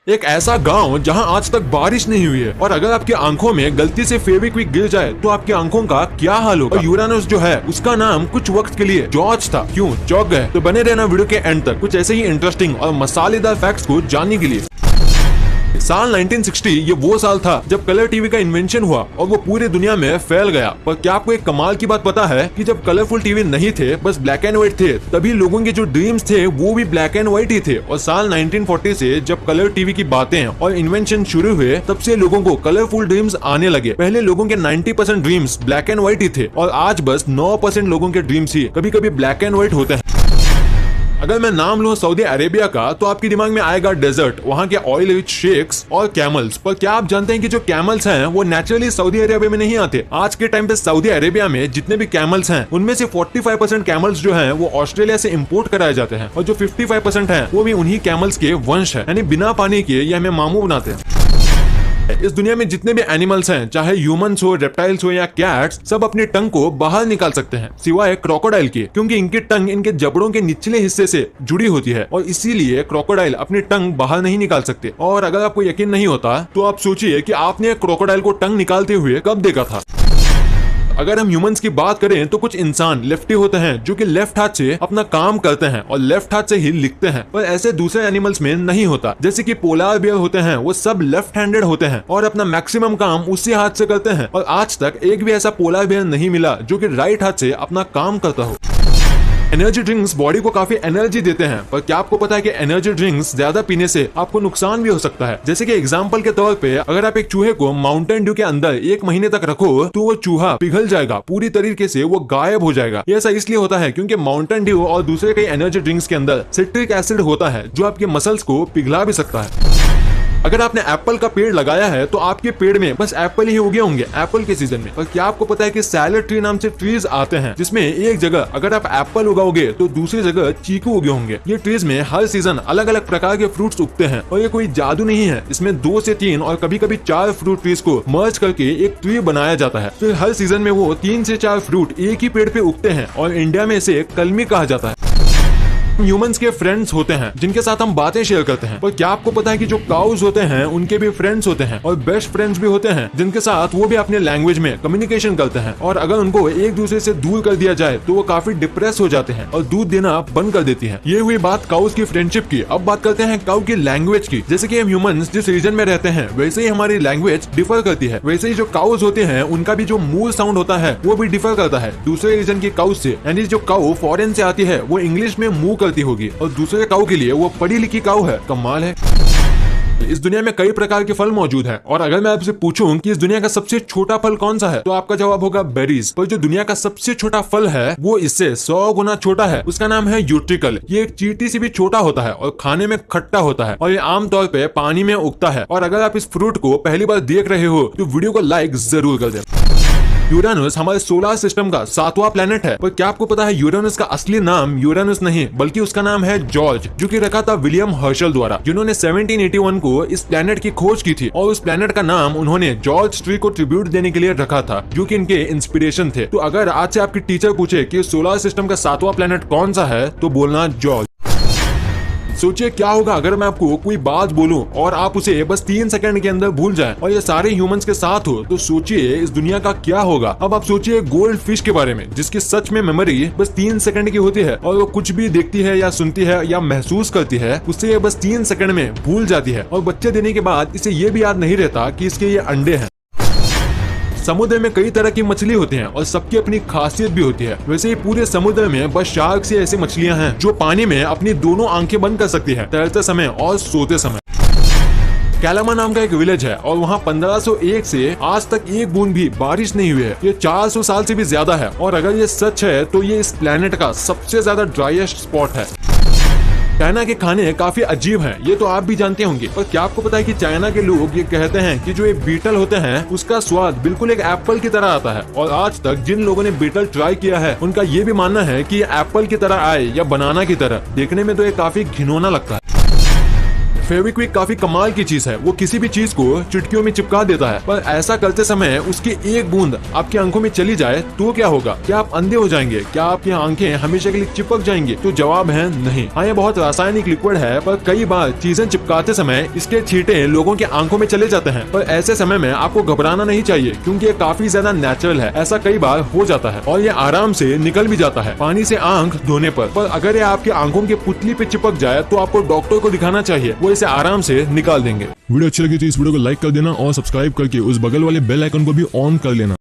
एक ऐसा गांव जहां आज तक बारिश नहीं हुई है और अगर आपकी आंखों में गलती से फेविक्विक गिर जाए तो आपकी आंखों का क्या हाल होगा। यूरानस जो है उसका नाम कुछ वक्त के लिए जॉर्ज था। क्यों चौंक गए? तो बने रहना वीडियो के एंड तक कुछ ऐसे ही इंटरेस्टिंग और मसालेदार फैक्ट्स को जानने के लिए। साल 1960 ये वो साल था जब कलर टीवी का इन्वेंशन हुआ और वो पूरी दुनिया में फैल गया। पर क्या आपको एक कमाल की बात पता है कि जब कलरफुल टीवी नहीं थे, बस ब्लैक एंड व्हाइट थे, तभी लोगों के जो ड्रीम्स थे वो भी ब्लैक एंड व्हाइट ही थे। और साल 1940 से जब कलर टीवी की बातें और इन्वेंशन शुरू हुए, तब से लोगों को कलरफुल ड्रीम्स आने लगे। पहले लोगों के 90% ड्रीम्स ब्लैक एंड व्हाइट ही थे और आज बस 9% लोगों के ड्रीम्स ही कभी कभी ब्लैक एंड व्हाइट होते हैं। अगर मैं नाम लूं सऊदी अरेबिया का तो आपके दिमाग में आएगा डेजर्ट, वहां के ऑयल रिच शेक्स और कैमल्स। पर क्या आप जानते हैं कि जो कैमल्स हैं वो नेचुरली सऊदी अरेबिया में नहीं आते। आज के टाइम पे सऊदी अरेबिया में जितने भी कैमल्स हैं उनमें से 45% कैमल्स जो हैं वो ऑस्ट्रेलिया से इंपोर्ट कराए जाते हैं और जो 55% हैं वो भी उन्हीं कैमल्स के वंश है, यानी बिना पानी के ये हमें मामू बनाते हैं। इस दुनिया में जितने भी एनिमल्स हैं, चाहे ह्यूमंस हो, रेप्टाइल्स हो या कैट्स, सब अपनी टंग को बाहर निकाल सकते हैं सिवाय क्रोकोडाइल के, क्योंकि इनकी टंग इनके जबड़ों के निचले हिस्से से जुड़ी होती है और इसीलिए क्रोकोडाइल अपनी टंग बाहर नहीं निकाल सकते। और अगर आपको यकीन नहीं होता तो आप सोचिए कि आपने क्रोकोडाइल को टंग निकालते हुए कब देखा था। अगर हम ह्यूमंस की बात करें तो कुछ इंसान लेफ्टी होते हैं जो कि लेफ्ट हाथ से अपना काम करते हैं और लेफ्ट हाथ से ही लिखते हैं, पर ऐसे दूसरे एनिमल्स में नहीं होता। जैसे कि पोलार बियर होते हैं, वो सब लेफ्ट हैंडेड होते हैं और अपना मैक्सिमम काम उसी हाथ से करते हैं और आज तक एक भी ऐसा पोलार बियर नहीं मिला जो कि राइट हाथ से अपना काम करता हो। एनर्जी ड्रिंक्स बॉडी को काफी एनर्जी देते हैं, पर क्या आपको पता है कि एनर्जी ड्रिंक्स ज्यादा पीने से आपको नुकसान भी हो सकता है। जैसे कि एग्जांपल के तौर पे अगर आप एक चूहे को माउंटेन ड्यू के अंदर 1 महीने तक रखो तो वो चूहा पिघल जाएगा, पूरी तरीके से वो गायब हो जाएगा। ये ऐसा इसलिए होता है क्योंकि माउंटेन ड्यू और दूसरे कई एनर्जी ड्रिंक्स के अंदर सिट्रिक एसिड होता है जो आपके मसल्स को पिघला भी सकता है। अगर आपने एप्पल का पेड़ लगाया है तो आपके पेड़ में बस एप्पल ही उगे होंगे एप्पल के सीजन में। और क्या आपको पता है कि सैलेड ट्री नाम से ट्रीज आते हैं जिसमें एक जगह अगर आप एप्पल उगाओगे तो दूसरी जगह चीकू उगे होंगे। ये ट्रीज में हर सीजन अलग अलग प्रकार के फ्रूट्स उगते हैं और ये कोई जादू नहीं है। इसमें 2 से 3 और कभी कभी 4 फ्रूट ट्रीज को मर्ज करके एक ट्री बनाया जाता है। फिर हर सीजन में वो 3 से 4 फ्रूट एक ही पेड़ पे उगते हैं और इंडिया में इसे कलमी कहा जाता है। ह्यूमंस के फ्रेंड्स होते हैं जिनके साथ हम बातें शेयर करते हैं, पर क्या आपको पता है कि जो काउज होते हैं उनके भी फ्रेंड्स होते हैं और बेस्ट फ्रेंड्स भी होते हैं जिनके साथ वो भी अपने लैंग्वेज में कम्युनिकेशन करते हैं। और अगर उनको एक दूसरे से दूर कर दिया जाए तो वो काफी डिप्रेस हो जाते हैं और दूध देना बंद कर देती है। ये हुई बात काउज की फ्रेंडशिप की। अब बात करते हैं काउ की लैंग्वेज की। जैसे कि हम ह्यूमंस जिस रीजन में रहते हैं वैसे ही हमारी लैंग्वेज डिफर करती है, वैसे ही जो काउज होते हैं उनका भी जो मूल साउंड होता है वो भी डिफर करता है दूसरे रीजन की काउज से। यानी जो काउ फॉरेन से आती है वो इंग्लिश में मूव करती होगी और दूसरे काऊ के लिए वो पढ़ी लिखी काऊ है। कमाल है। इस दुनिया में कई प्रकार के फल मौजूद हैं और अगर मैं आपसे पूछूं कि इस दुनिया का सबसे छोटा फल कौन सा है तो आपका जवाब होगा बेरीज। पर जो दुनिया का सबसे छोटा फल है वो इससे 100 गुना छोटा है। उसका नाम है यूट्रिकल। ये एक चींटी से भी छोटा होता है और खाने में खट्टा होता है और ये आमतौर पे पानी में उगता है। और अगर आप इस फ्रूट को पहली बार देख रहे हो तो वीडियो को लाइक जरूर कर दें। यूरानस हमारे सोलर सिस्टम का 7वां प्लेनेट है। पर क्या आपको पता है यूरानस का असली नाम यूरानस नहीं बल्कि उसका नाम है जॉर्ज, जो कि रखा था विलियम हर्शल द्वारा, जिन्होंने 1781 को इस प्लेनेट की खोज की थी और उस प्लेनेट का नाम उन्होंने जॉर्ज ट्री को ट्रिब्यूट देने के लिए रखा था जो कि इनके इंस्पिरेशन थे। तो अगर आज से आपकी टीचर पूछे कि सोलर सिस्टम का 7वां प्लेनेट कौन सा है तो बोलना जॉर्ज। सोचिए क्या होगा अगर मैं आपको कोई बात बोलूं और आप उसे बस 3 सेकंड के अंदर भूल जाएं और ये सारे ह्यूमंस के साथ हो, तो सोचिए इस दुनिया का क्या होगा। अब आप सोचिए गोल्ड फिश के बारे में जिसकी सच में मेमोरी बस 3 सेकंड की होती है और वो कुछ भी देखती है या सुनती है या महसूस करती है उससे ये बस 3 सेकंड में भूल जाती है और बच्चे देने के बाद इसे ये भी याद नहीं रहता कि इसके ये अंडे हैं। समुद्र में कई तरह की मछली होती हैं और सबकी अपनी खासियत भी होती है। वैसे ही पूरे समुद्र में बस शार्क से ऐसी मछलियां हैं जो पानी में अपनी दोनों आंखें बंद कर सकती हैं, तैरते समय और सोते समय। कैलामा नाम का एक विलेज है और वहाँ 1501 से आज तक एक बूंद भी बारिश नहीं हुई है। ये 400 साल से भी ज्यादा है और अगर ये सच है तो ये इस प्लेनेट का सबसे ज्यादा ड्राइएस्ट स्पॉट है। चाइना के खाने काफी अजीब हैं, ये तो आप भी जानते होंगे। और क्या आपको पता है कि चाइना के लोग ये कहते हैं कि जो ये बीटल होते हैं उसका स्वाद बिल्कुल एक एप्पल की तरह आता है। और आज तक जिन लोगों ने बीटल ट्राई किया है उनका ये भी मानना है कि ये एप्पल की तरह आए या बनाना की तरह। देखने में तो ये काफी घिनौना लगता है। फेविक्विक काफी कमाल की चीज है, वो किसी भी चीज को चुटकियों में चिपका देता है, पर ऐसा करते समय उसकी एक बूंद आपकी आंखों में चली जाए तो क्या होगा? क्या आप अंधे हो जाएंगे? क्या आपकी आंखें हमेशा के लिए चिपक जाएंगी? तो जवाब है नहीं। हाँ, ये बहुत रासायनिक लिक्विड है, पर कई बार चीजें चिपकाते समय इसके छींटे लोगों की आंखों में चले जाते हैं। पर ऐसे समय में आपको घबराना नहीं चाहिए, क्योंकि ये काफी ज्यादा नेचुरल है। ऐसा कई बार हो जाता है और ये आराम से निकल भी जाता है पानी से आंख धोने पर अगर ये आपकी आंखों की पुतली पे चिपक जाए तो आपको डॉक्टर को दिखाना चाहिए, वो इसे आराम से निकाल देंगे। वीडियो अच्छी लगी तो इस वीडियो को लाइक कर देना और सब्सक्राइब करके उस बगल वाले बेल आइकन को भी ऑन कर लेना।